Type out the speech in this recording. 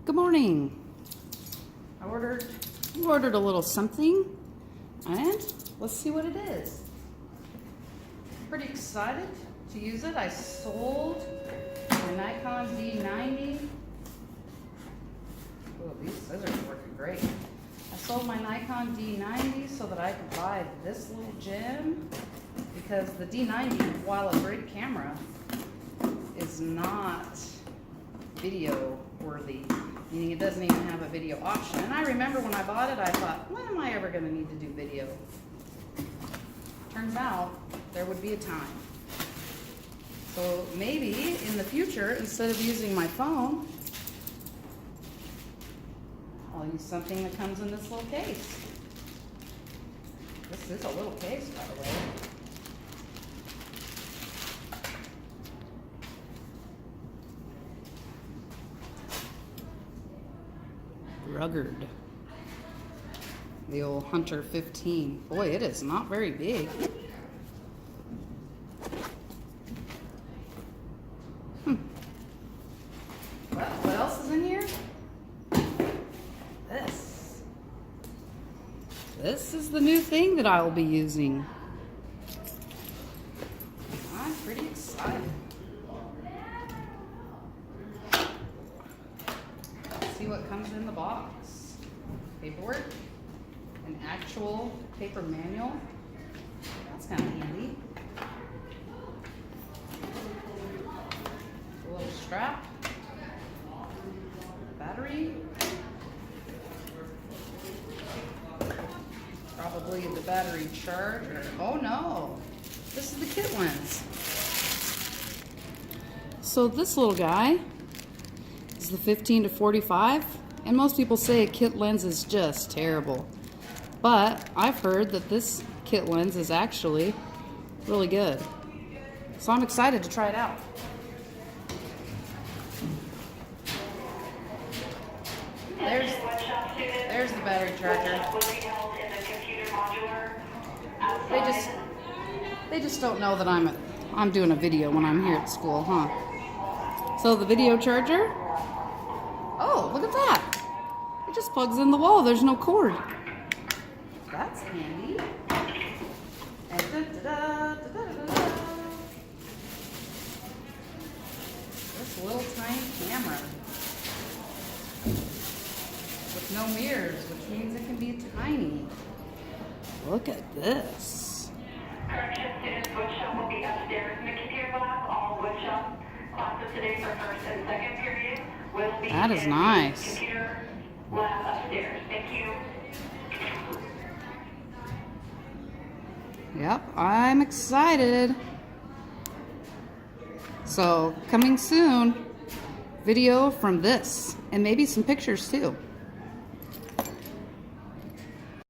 Good morning. I ordered a little something, and let's see what it is. Pretty excited to use it. I sold my Nikon D90. Oh, these scissors are working great. I sold my Nikon D90 so that I could buy this little gem, because the D90, while a great camera, is not video worthy, meaning it doesn't even have a video option. And I remember when I bought it, I thought, when am I ever going to need to do video? Turns out there would be a time. So maybe in the future, instead of using my phone, I'll use something that comes in this little case. This is a little case, by the way. Rugged. The old Hunter 15. Boy, it is not very big. Well, what else is in here? This is the new thing that I will be using. I'm pretty excited. See what comes in the box. Paperwork, an actual paper manual. That's kind of handy. A little strap, battery, probably the battery charger. Oh no, this is the kit lens. So this little guy is the 15 to 45, and most people say a kit lens is just terrible, but I've heard that this kit lens is actually really good, so I'm excited to try it out. There's the battery charger. They just don't know that I'm doing a video when I'm here at school, huh? So the video charger. Oh, look at that. It just plugs in the wall. There's no cord. That's handy. And this little tiny camera with no mirrors, which means it can be tiny. Look at this. Correction, students, woodshop will be upstairs in the computer lab. All woodshop classes today for first and second period will be that is in nice. the computer lab upstairs. Thank you. Yep, I'm excited. So, coming soon, video from this, and maybe some pictures too.